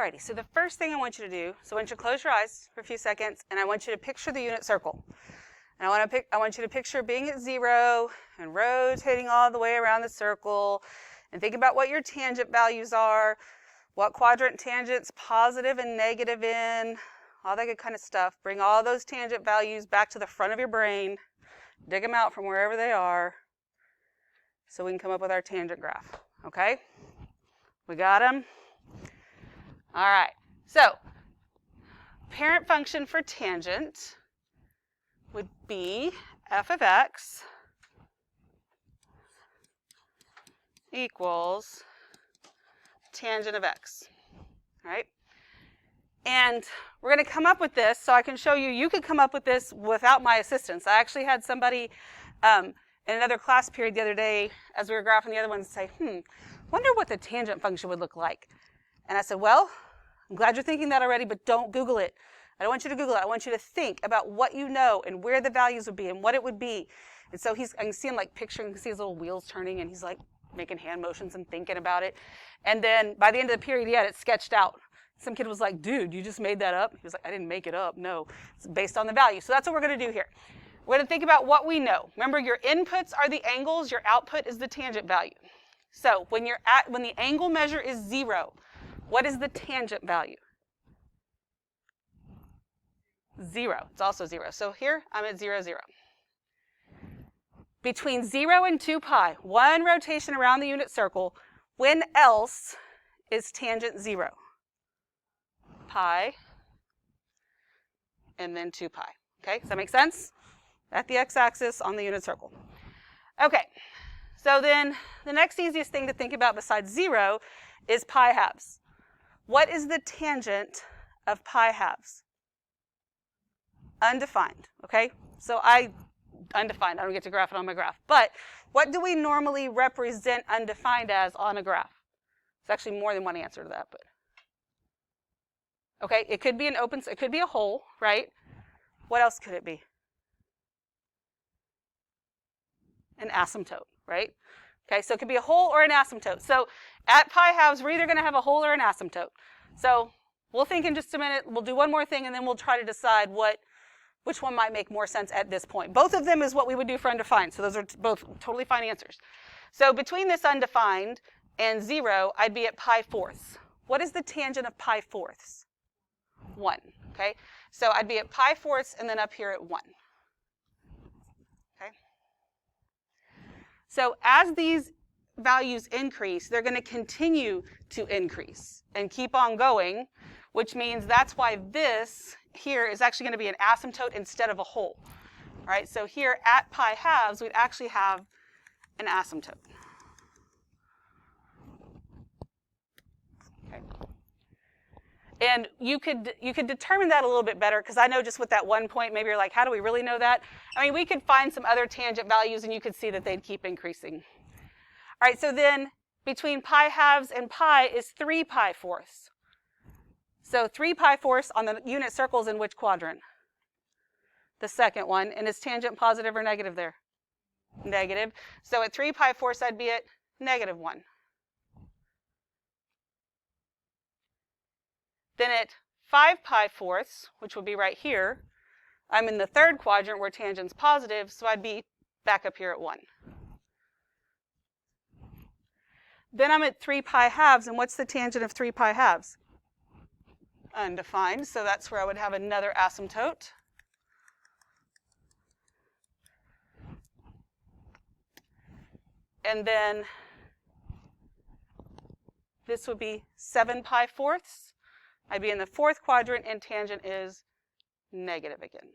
Alrighty, so the first thing I want you to do, so I want you to close your eyes for a few seconds, and I want you to picture the unit circle. And I want you to picture being at 0 and rotating all the way around the circle, and think about what your tangent values are, what quadrant tangents positive and negative in, all that good kind of stuff. Bring all those tangent values back to the front of your brain, dig them out from wherever they are, so we can come up with our tangent graph, okay? We got them? All right, so parent function for tangent would be f of x equals tangent of x, all right? And we're going to come up with this, so I can show you, you could come up with this without my assistance. I actually had somebody in another class period the other day, as we were graphing the other one, say, wonder what the tangent function would look like. And I said, well, I'm glad you're thinking that already, but don't Google it. I don't want you to Google it. I want you to think about what you know and where the values would be and what it would be. And so I can see him like picturing, I can see his little wheels turning, and he's like making hand motions and thinking about it. And then by the end of the period, he had it sketched out. Some kid was like, dude, you just made that up? He was like, I didn't make it up. No, it's based on the value. So that's what we're going to do here. We're going to think about what we know. Remember, your inputs are the angles. Your output is the tangent value. So when the angle measure is 0, what is the tangent value? 0. It's also 0. So here, I'm at 0, 0. Between 0 and 2 pi, one rotation around the unit circle, when else is tangent 0? Pi, and then 2 pi. Okay, does that make sense? At the x-axis on the unit circle. Okay, so then the next easiest thing to think about besides 0 is pi halves. What is the tangent of pi halves? Undefined, okay? So undefined, I don't get to graph it on my graph. But what do we normally represent undefined as on a graph? It's actually more than one answer to that, but. Okay, it could be it could be a hole, right? What else could it be? An asymptote, right? Okay, so it could be a hole or an asymptote. So at pi halves, we're either going to have a hole or an asymptote. So we'll think in just a minute. We'll do one more thing, and then we'll try to decide which one might make more sense at this point. Both of them is what we would do for undefined, so those are both totally fine answers. So between this undefined and 0, I'd be at pi fourths. What is the tangent of pi fourths? 1, okay? So I'd be at pi fourths and then up here at 1. Okay? So as these values increase, they're going to continue to increase and keep on going, which means that's why this here is actually going to be an asymptote instead of a hole. All right, so here at pi halves, we'd actually have an asymptote. Okay. And you could determine that a little bit better, because I know just with that one point, maybe you're like, how do we really know that? I mean, we could find some other tangent values, and you could see that they'd keep increasing. All right, so then between pi halves and pi is 3 pi fourths. So 3 pi fourths on the unit circles in which quadrant? The second one. And is tangent positive or negative there? Negative. So at 3 pi fourths, I'd be at negative 1. Then at 5 pi fourths, which would be right here, I'm in the third quadrant where tangent's positive, so I'd be back up here at 1. Then I'm at 3 pi halves, and what's the tangent of 3 pi halves? Undefined, so that's where I would have another asymptote. And then this would be 7 pi fourths. I'd be in the fourth quadrant, and tangent is negative again.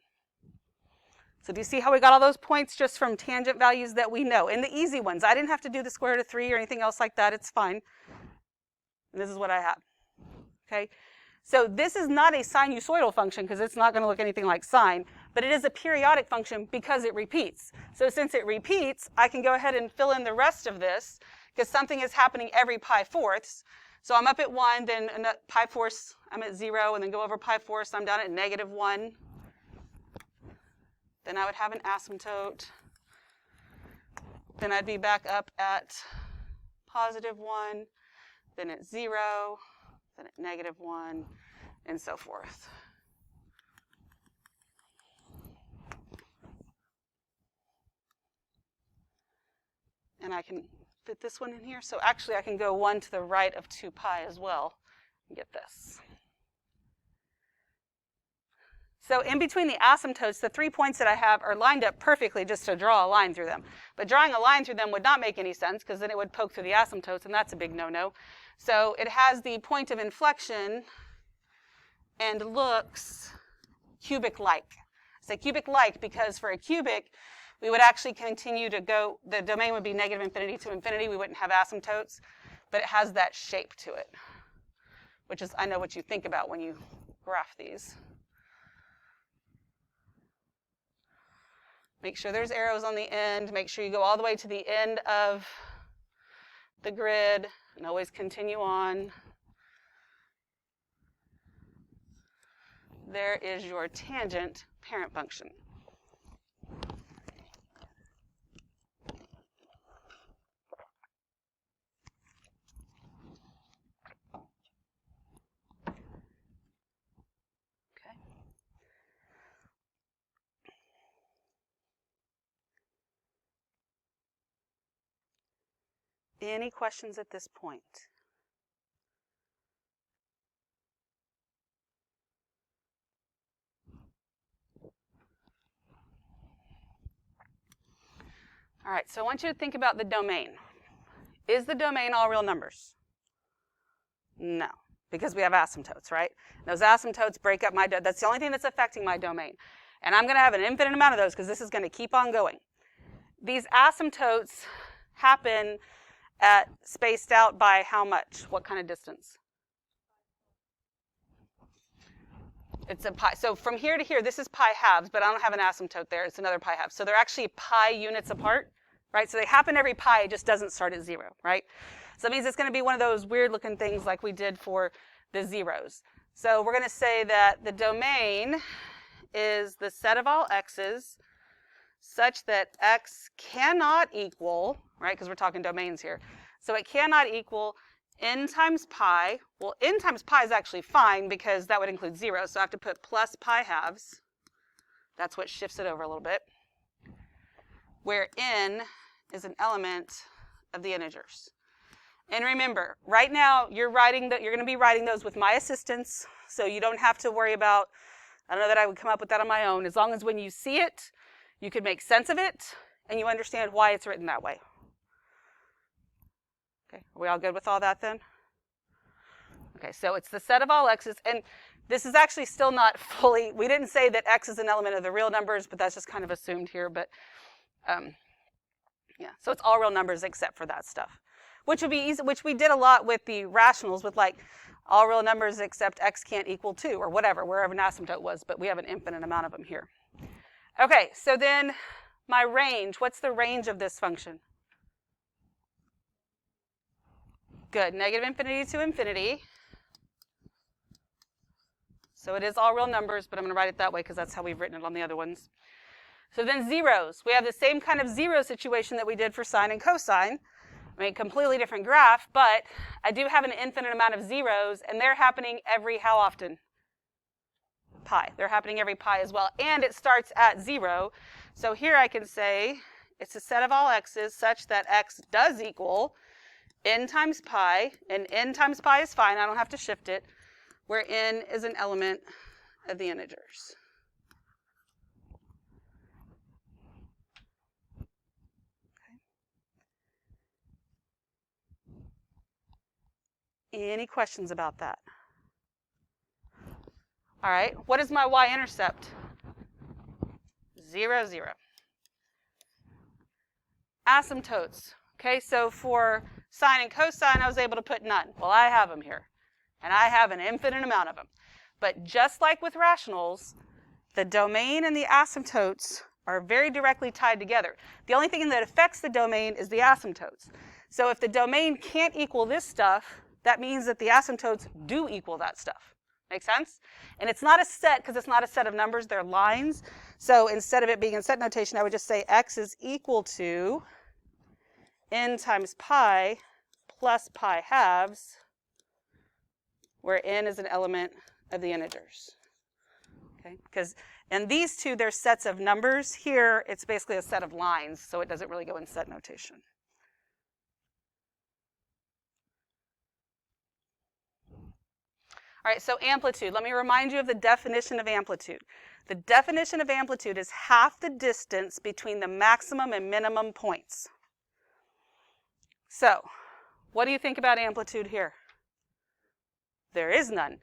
So do you see how we got all those points just from tangent values that we know? And the easy ones. I didn't have to do the square root of 3 or anything else like that. It's fine. And this is what I have. Okay? So this is not a sinusoidal function because it's not going to look anything like sine, but it is a periodic function because it repeats. So since it repeats, I can go ahead and fill in the rest of this because something is happening every pi fourths. So I'm up at 1, then pi fourths, I'm at 0, and then go over pi fourths, I'm down at negative 1. Then I would have an asymptote. Then I'd be back up at positive 1, then at 0, then at -1, and so forth. And I can fit this one in here. So actually I can go 1 to the right of 2 pi as well and get this. So in between the asymptotes, the 3 points that I have are lined up perfectly just to draw a line through them. But drawing a line through them would not make any sense because then it would poke through the asymptotes, and that's a big no-no. So it has the point of inflection and looks cubic-like. I say cubic-like because for a cubic, we would actually continue to go, the domain would be -infinity to infinity. We wouldn't have asymptotes, but it has that shape to it, which is, I know what you think about when you graph these. Make sure there's arrows on the end. Make sure you go all the way to the end of the grid and always continue on. There is your tangent parent function. Any questions at this point? All right, so I want you to think about the domain. Is the domain all real numbers? No, because we have asymptotes, right? Those asymptotes break up my, that's the only thing that's affecting my domain. And I'm going to have an infinite amount of those because this is going to keep on going. These asymptotes happen at spaced out by how much? What kind of distance? It's a pi. So from here to here, this is pi halves, but I don't have an asymptote there. It's another pi halves. So they're actually pi units apart, right? So they happen every pi. It just doesn't start at 0, right? So that means it's going to be one of those weird-looking things like we did for the zeros. So we're going to say that the domain is the set of all x's such that x cannot equal, right, because we're talking domains here. So it cannot equal n times pi. Well, n times pi is actually fine because that would include 0. So I have to put plus pi halves. That's what shifts it over a little bit. Where n is an element of the integers. And remember, right now you're going to be writing those with my assistance, so you don't have to worry about, I don't know that I would come up with that on my own, as long as when you see it, you can make sense of it, and you understand why it's written that way. Okay, are we all good with all that then? Okay, so it's the set of all x's, and this is actually still not fully, we didn't say that x is an element of the real numbers, but that's just kind of assumed here, but yeah, so it's all real numbers except for that stuff, which would be easy, which we did a lot with the rationals with like all real numbers except x can't equal 2 or whatever, wherever an asymptote was, but we have an infinite amount of them here. Okay, so then my range, what's the range of this function? Good, -infinity to infinity. So it is all real numbers, but I'm going to write it that way because that's how we've written it on the other ones. So then zeros. We have the same kind of zero situation that we did for sine and cosine. I mean, completely different graph, but I do have an infinite amount of zeros, and they're happening every how often? Pi. They're happening every pi as well, and it starts at 0. So here I can say it's a set of all x's such that x does equal n times pi, and n times pi is fine. I don't have to shift it, where n is an element of the integers. Okay. Any questions about that? All right, what is my y-intercept? 0, 0. Asymptotes. Okay, so for sine and cosine, I was able to put none. Well, I have them here, and I have an infinite amount of them. But just like with rationals, the domain and the asymptotes are very directly tied together. The only thing that affects the domain is the asymptotes. So if the domain can't equal this stuff, that means that the asymptotes do equal that stuff. Make sense? And it's not a set because it's not a set of numbers, they're lines. So instead of it being in set notation, I would just say x is equal to n times pi plus pi halves, where n is an element of the integers. Okay, because in these two, there's sets of numbers. Here, it's basically a set of lines, so it doesn't really go in set notation. All right, so amplitude. Let me remind you of the definition of amplitude. The definition of amplitude is half the distance between the maximum and minimum points. So, what do you think about amplitude here? There is none.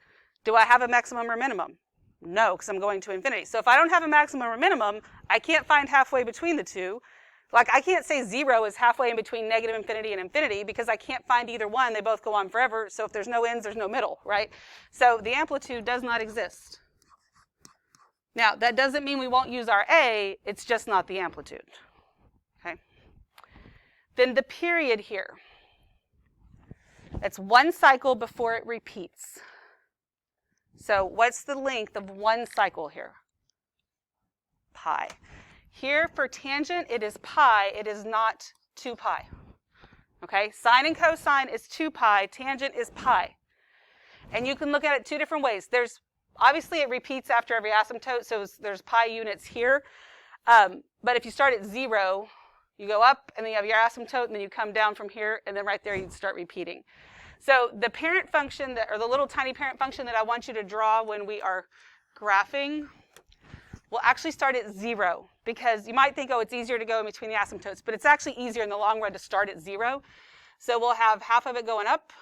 Do I have a maximum or minimum? No, because I'm going to infinity. So if I don't have a maximum or minimum, I can't find halfway between the two. Like, I can't say 0 is halfway in between negative infinity and infinity because I can't find either one. They both go on forever. So if there's no ends, there's no middle, right? So the amplitude does not exist. Now, that doesn't mean we won't use our A. It's just not the amplitude. Okay? Then the period here. It's one cycle before it repeats. So what's the length of one cycle here? Pi. Here for tangent, it is pi. It is not 2 pi. Okay? Sine and cosine is 2 pi. Tangent is pi. And you can look at it two different ways. There's obviously, it repeats after every asymptote, so there's pi units here. But if you start at 0, you go up, and then you have your asymptote, and then you come down from here, and then right there you start repeating. So the parent function, or the little tiny parent function that I want you to draw when we are graphing will actually start at 0. Because you might think, oh, it's easier to go in between the asymptotes, but it's actually easier in the long run to start at 0. So we'll have half of it going up,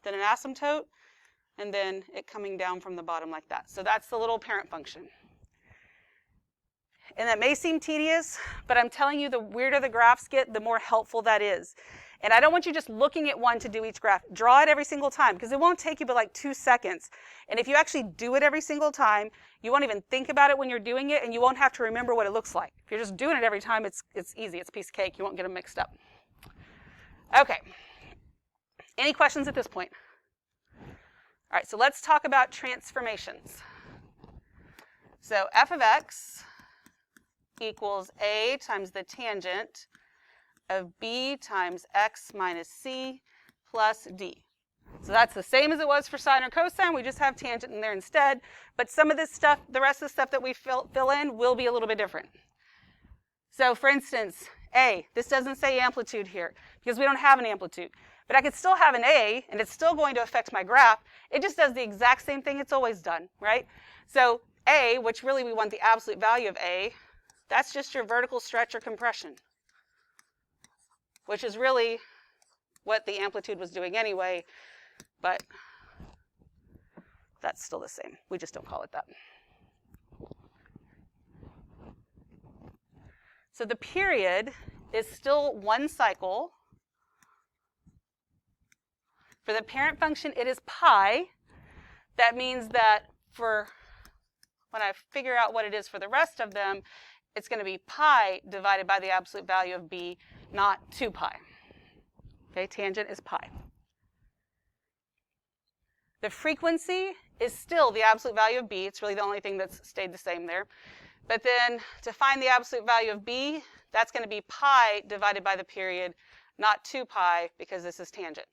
then an asymptote, and then it coming down from the bottom like that. So that's the little parent function. And that may seem tedious, but I'm telling you, the weirder the graphs get, the more helpful that is. And I don't want you just looking at one to do each graph. Draw it every single time, because it won't take you but like 2 seconds. And if you actually do it every single time, you won't even think about it when you're doing it, and you won't have to remember what it looks like. If you're just doing it every time, it's easy. It's a piece of cake. You won't get them mixed up. Okay. Any questions at this point? All right, so let's talk about transformations. So f of x equals a times the tangent of b times x minus c plus d. So that's the same as it was for sine or cosine. We just have tangent in there instead. But some of this stuff, the rest of the stuff that we fill in will be a little bit different. So for instance, a, this doesn't say amplitude here because we don't have an amplitude. But I could still have an A, and it's still going to affect my graph. It just does the exact same thing it's always done, right? So A, which really we want the absolute value of A, that's just your vertical stretch or compression, which is really what the amplitude was doing anyway, but that's still the same. We just don't call it that. So the period is still one cycle. For the parent function, it is pi. That means that for when I figure out what it is for the rest of them, it's going to be pi divided by the absolute value of b, not 2 pi. Okay, tangent is pi. The frequency is still the absolute value of b. It's really the only thing that's stayed the same there. But then to find the absolute value of b, that's going to be pi divided by the period, not 2 pi, because this is tangent.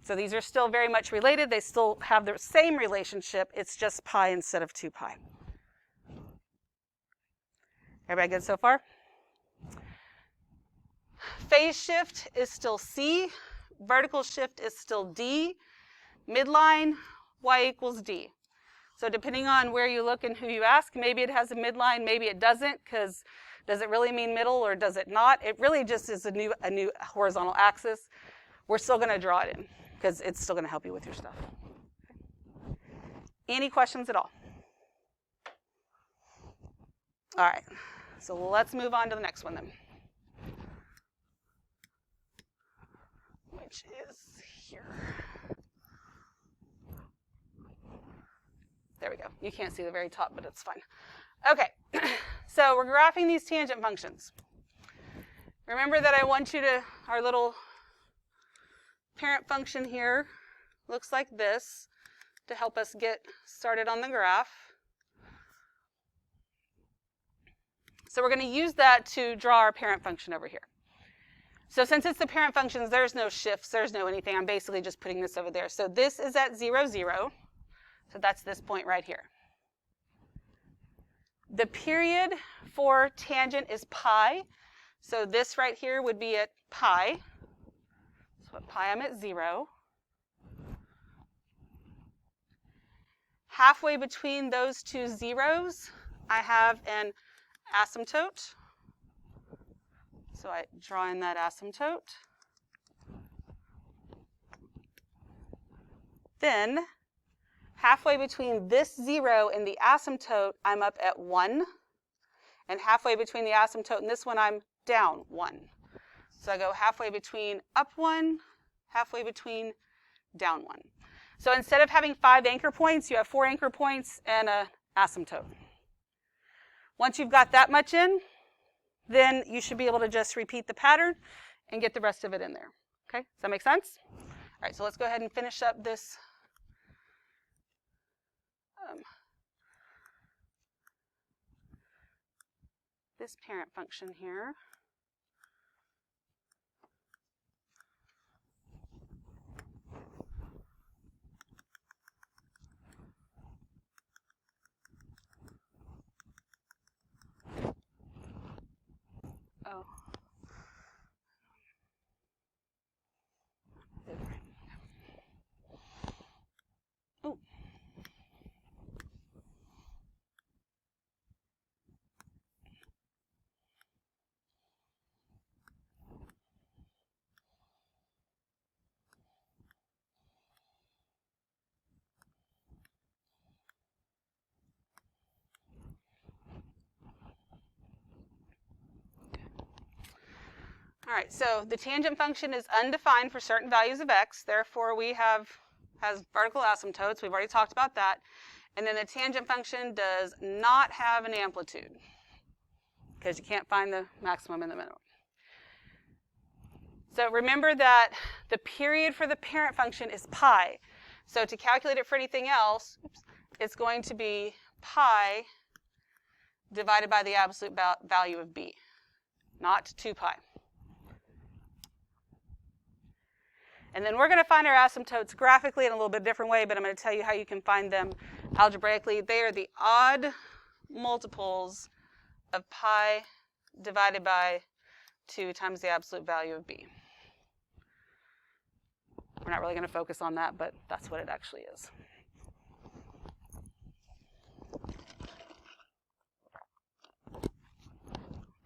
So these are still very much related. They still have the same relationship. It's just pi instead of 2 pi. Everybody good so far? Phase shift is still c. Vertical shift is still d. Midline, y equals d. So depending on where you look and who you ask, maybe it has a midline, maybe it doesn't, because does it really mean middle or does it not? It really just is a new horizontal axis. We're still going to draw it in, because it's still going to help you with your stuff. Okay. Any questions at all? All right, so let's move on to the next one then, which is here. There we go. You can't see the very top, but it's fine. Okay, so we're graphing these tangent functions. Remember that I want you to, our little parent function here looks like this to help us get started on the graph. So we're going to use that to draw our parent function over here. So since it's the parent functions, there's no shifts, there's no anything. I'm basically just putting this over there. So this is at 0, 0. So that's this point right here. The period for tangent is pi. So this right here would be at pi. So at pi, I'm at 0. Halfway between those two zeros, I have an asymptote. So I draw in that asymptote. Then, halfway between this 0 and the asymptote, I'm up at 1. And halfway between the asymptote and this one, I'm down 1. So I go halfway between up 1, halfway between down 1. So instead of having 5 anchor points, you have 4 anchor points and an asymptote. Once you've got that much in, then you should be able to just repeat the pattern and get the rest of it in there. Okay, does that make sense? All right, so let's go ahead and finish up this. This parent function here. Oh. Oh. All right, so the tangent function is undefined for certain values of x. Therefore, has vertical asymptotes. We've already talked about that. And then the tangent function does not have an amplitude because you can't find the maximum and the minimum. So remember that the period for the parent function is pi. So to calculate it for anything else, it's going to be pi divided by the absolute value of b, not 2 pi. And then we're going to find our asymptotes graphically in a little bit different way, but I'm going to tell you how you can find them algebraically. They are the odd multiples of pi divided by 2 times the absolute value of b. We're not really going to focus on that, but that's what it actually is.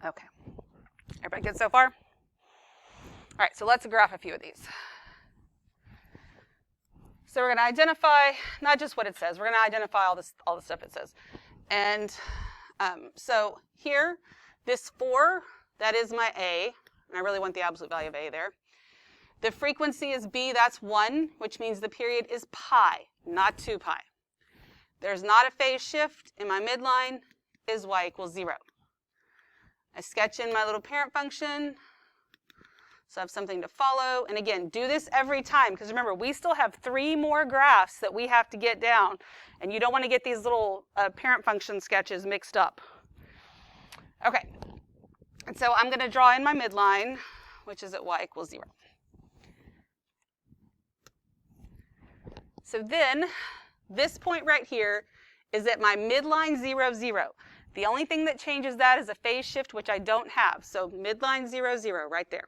Okay. Everybody good so far? All right, so let's graph a few of these. So we're going to identify not just what it says, we're going to identify all the stuff it says. And so here, this 4, that is my a, and I really want the absolute value of a there. The frequency is b, that's 1, which means the period is pi, not 2 pi. There's not a phase shift, and my midline is y equals 0. I sketch in my little parent function. So I have something to follow. And again, do this every time, because remember, we still have 3 more graphs that we have to get down. And you don't want to get these little parent function sketches mixed up. Okay. And so I'm going to draw in my midline, which is at y equals 0. So then, this point right here is at my midline 0, 0. The only thing that changes that is a phase shift, which I don't have. So midline 0, 0 right there.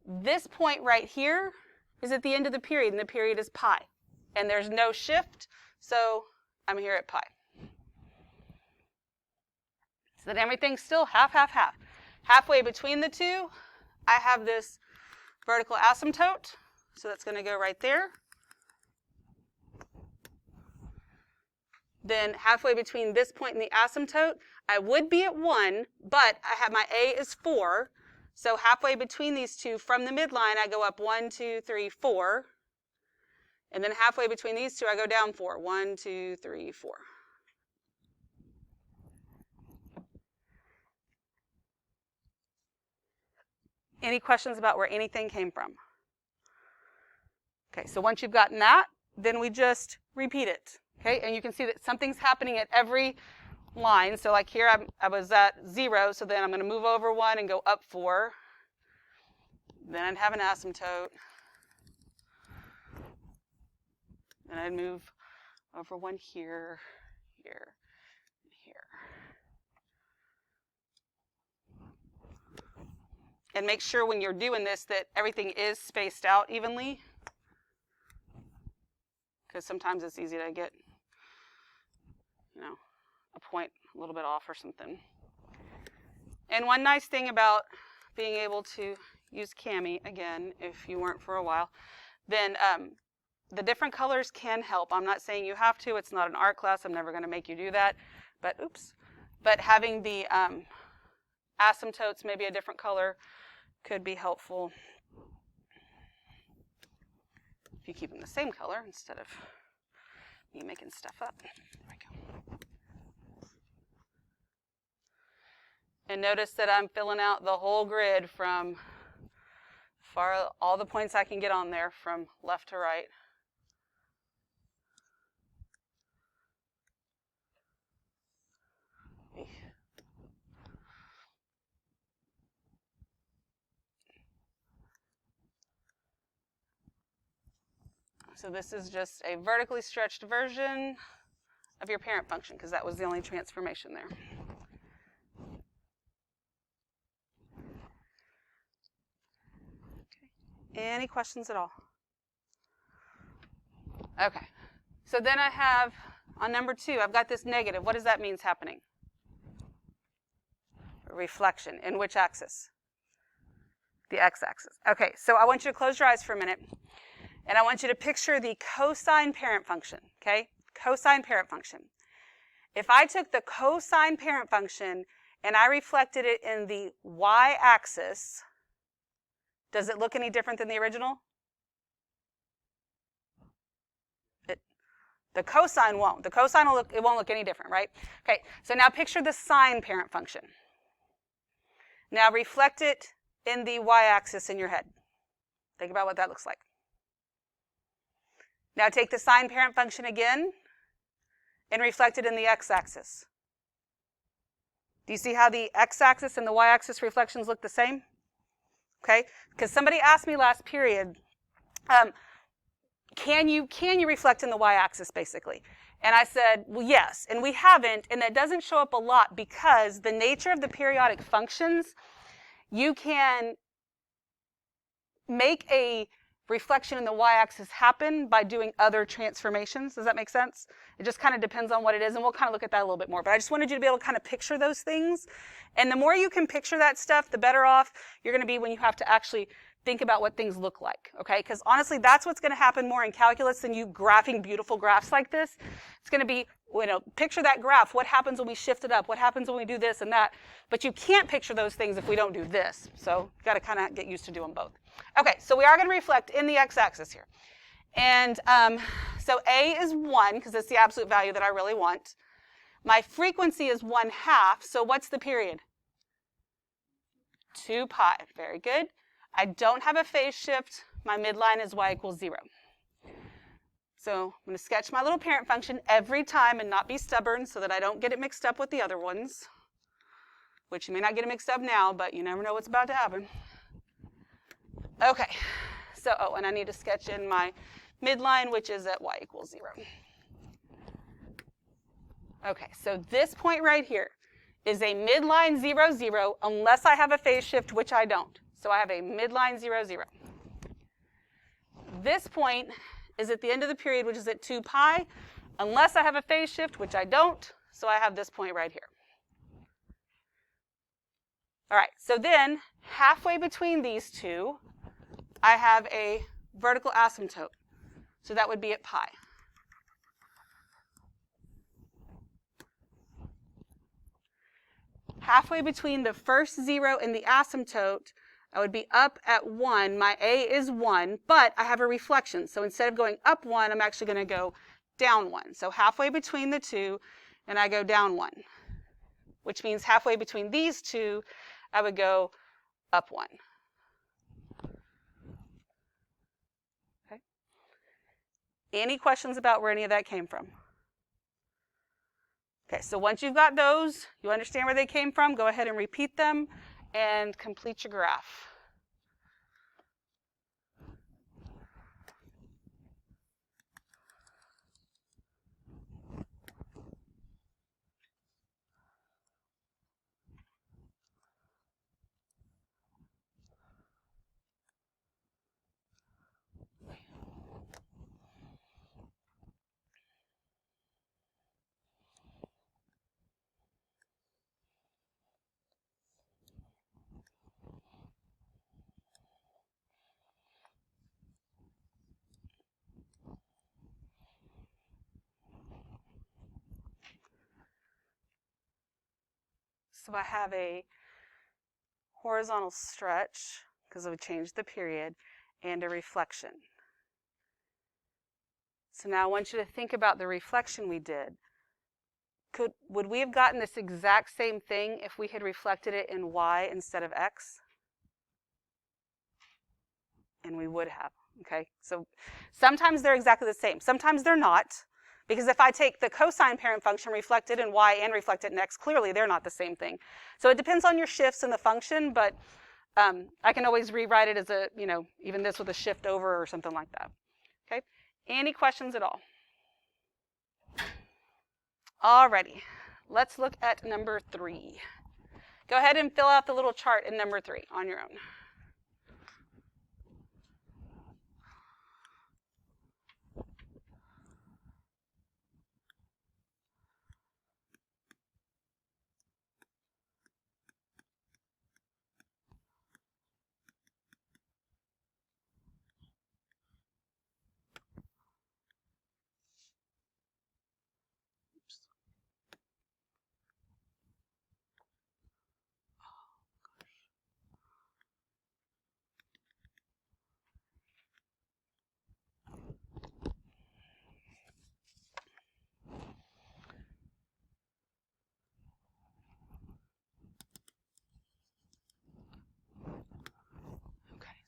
This point right here is at the end of the period, and the period is pi. And there's no shift, so I'm here at pi. So then everything's still half, half, half. Halfway between the two, I have this vertical asymptote, so that's going to go right there. Then halfway between this point and the asymptote, I would be at 1, but I have my a is 4. So halfway between these two, from the midline, I go up 1, 2, 3, 4. And then halfway between these two, I go down 4. 1, 2, 3, 4. Any questions about where anything came from? Okay, so once you've gotten that, then we just repeat it. Okay, and you can see that something's happening at every line. So like here I was at 0, so then I'm going to move over 1 and go up 4. Then I'd have an asymptote. Then I'd move over 1 here, here, and here. And make sure when you're doing this that everything is spaced out evenly, because sometimes it's easy to get, a point a little bit off or something. And one nice thing about being able to use Cami, again, if you weren't for a while, then the different colors can help. I'm not saying you have to. It's not an art class. I'm never going to make you do that. But, but having the asymptotes, maybe a different color, could be helpful if you keep them the same color instead of me making stuff up. There we go. And notice that I'm filling out the whole grid from all the points I can get on there from left to right. So this is just a vertically stretched version of your parent function, because that was the only transformation there. Okay. Any questions at all? Okay. So then I have, on number 2, I've got this negative. What does that mean is happening? Reflection. In which axis? The x-axis. Okay, so I want you to close your eyes for a minute. And I want you to picture the cosine parent function, okay? Cosine parent function. If I took the cosine parent function and I reflected it in the y-axis, does it look any different than the original? The cosine won't. The cosine it won't look any different, right? Okay, so now picture the sine parent function. Now reflect it in the y-axis in your head. Think about what that looks like. Now take the sine parent function again and reflect it in the x-axis. Do you see how the x-axis and the y-axis reflections look the same? Okay, because somebody asked me last period, can you reflect in the y-axis basically? And I said, well, yes, and we haven't, and that doesn't show up a lot because the nature of the periodic functions, you can make a reflection in the y-axis happen by doing other transformations. Does that make sense? It just kind of depends on what it is, and we'll kind of look at that a little bit more. But I just wanted you to be able to kind of picture those things. And the more you can picture that stuff, the better off you're going to be when you have to actually think about what things look like, okay? Because honestly, that's what's going to happen more in calculus than you graphing beautiful graphs like this. It's going to be, picture that graph. What happens when we shift it up? What happens when we do this and that? But you can't picture those things if we don't do this. So you've got to kind of get used to doing both. Okay, so we are going to reflect in the x-axis here. And so A is 1, because it's the absolute value that I really want. My frequency is 1/2, so what's the period? 2 pi. Very good. I don't have a phase shift. My midline is y equals 0. So I'm going to sketch my little parent function every time and not be stubborn so that I don't get it mixed up with the other ones, which you may not get it mixed up now, but you never know what's about to happen. Okay, so, and I need to sketch in my midline, which is at y equals 0. Okay, so this point right here is a midline 0, 0, unless I have a phase shift, which I don't. So I have a midline 0, 0. This point is at the end of the period, which is at 2 pi, unless I have a phase shift, which I don't, so I have this point right here. All right, so then halfway between these two, I have a vertical asymptote. So that would be at pi. Halfway between the first 0 and the asymptote, I would be up at 1. My A is 1, but I have a reflection. So instead of going up 1, I'm actually going to go down 1. So halfway between the two, and I go down 1, which means halfway between these two, I would go up 1. Okay. Any questions about where any of that came from? Okay, so once you've got those, you understand where they came from, go ahead and repeat them and complete your graph. So I have a horizontal stretch, because we changed the period, and a reflection. So now I want you to think about the reflection we did. Would we have gotten this exact same thing if we had reflected it in y instead of x? And we would have, okay? So sometimes they're exactly the same. Sometimes they're not, because if I take the cosine parent function reflected in y and reflected in x, clearly they're not the same thing. So it depends on your shifts in the function, but I can always rewrite it as a, even this with a shift over or something like that, okay? Any questions at all? Alrighty, let's look at number 3. Go ahead and fill out the little chart in number 3 on your own.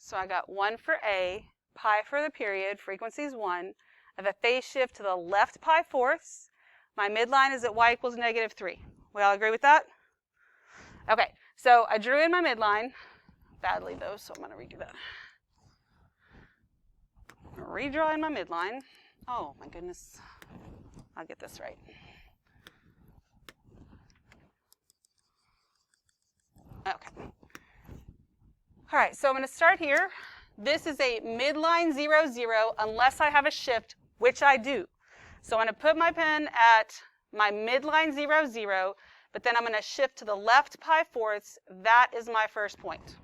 So I got 1 for A, pi for the period, frequency is 1. I have a phase shift to the left pi fourths. My midline is at y equals -3. We all agree with that? Okay, so I drew in my midline. Badly though, so I'm going to redo that. I'm redrawing my midline. Oh my goodness. I'll get this right. Okay. All right, so I'm going to start here. This is a midline 0, 0, unless I have a shift, which I do. So I'm going to put my pen at my midline 0, 0, but then I'm going to shift to the left pi fourths. That is my first point.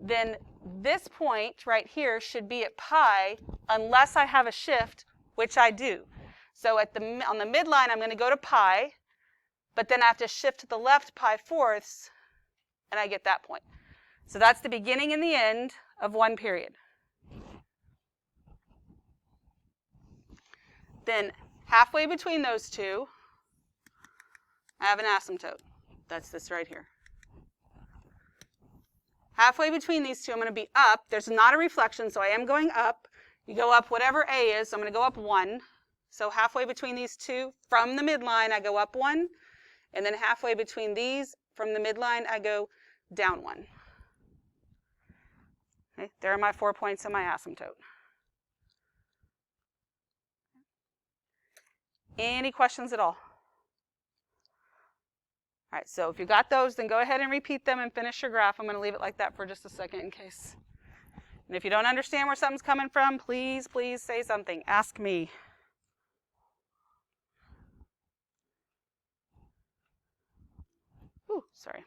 Then this point right here should be at pi unless I have a shift, which I do. So on the midline, I'm going to go to pi, but then I have to shift to the left pi fourths, and I get that point. So that's the beginning and the end of one period. Then halfway between those two, I have an asymptote. That's this right here. Halfway between these two, I'm going to be up. There's not a reflection, so I am going up. You go up whatever A is, so I'm going to go up 1. So halfway between these two, from the midline, I go up 1. And then halfway between these, from the midline, I go down 1. Okay, there are my 4 points in my asymptote. Any questions at all? All right, so if you got those, then go ahead and repeat them and finish your graph. I'm going to leave it like that for just a second in case. And if you don't understand where something's coming from, please, please say something. Ask me. Ooh, sorry.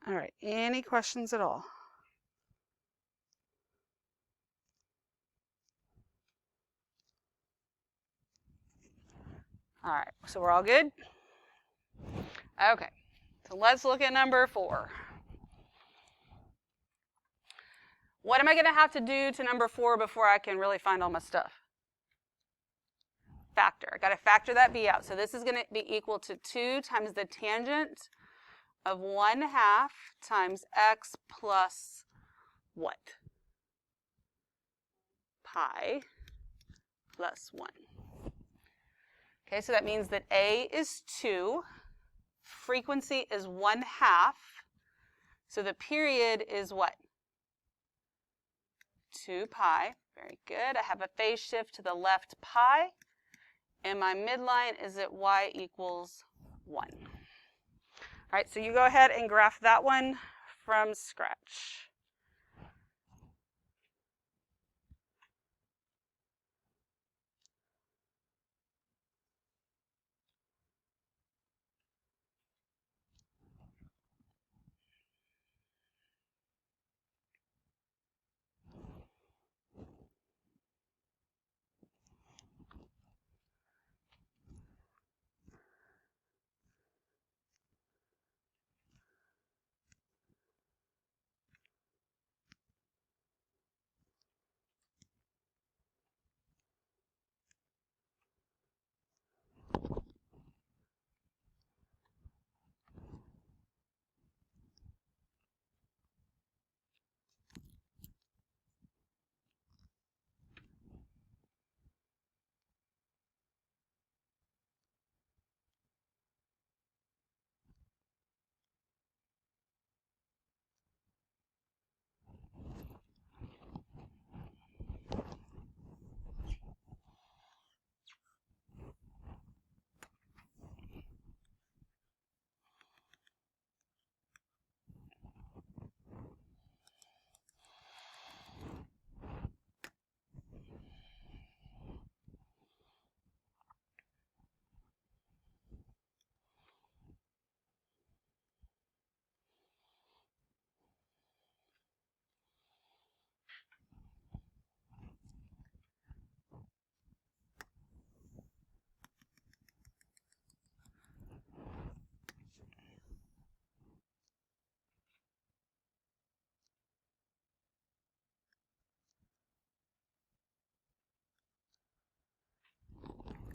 All right, any questions at all? All right, so we're all good? Okay, so let's look at number 4. What am I going to have to do to number 4 before I can really find all my stuff? Factor. I got to factor that b out. So this is going to be equal to 2 times the tangent of 1/2 times x plus what? Pi plus 1. Okay, so that means that a is 2. Frequency is 1/2. So the period is what? 2 pi. Very good. I have a phase shift to the left pi. And my midline is at y equals 1. All right, so you go ahead and graph that one from scratch.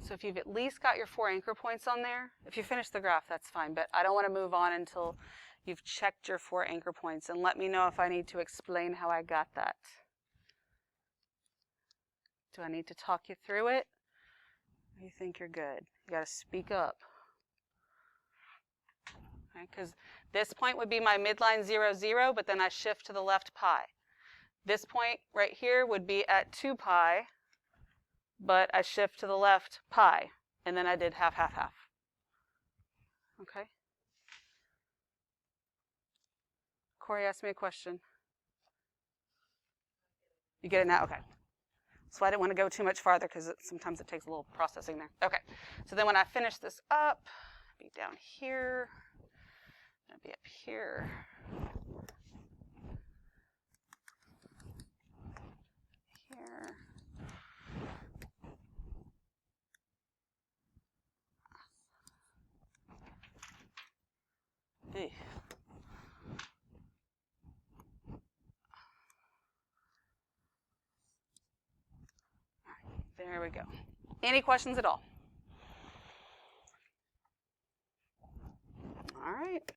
So if you've at least got your 4 anchor points on there, if you finish the graph, that's fine, but I don't want to move on until you've checked your 4 anchor points, and let me know if I need to explain how I got that. Do I need to talk you through it? Or you think you're good? You got to speak up. Okay, because this point would be my midline 0, 0, but then I shift to the left pi. This point right here would be at 2 pi, but I shift to the left pi, and then I did half, half, half. Okay? Corey asked me a question. You get it now? Okay. So I didn't want to go too much farther because sometimes it takes a little processing there. Okay. So then when I finish this up, be down here, I'll be up here. Here. Eey. There we go. Any questions at all? All right.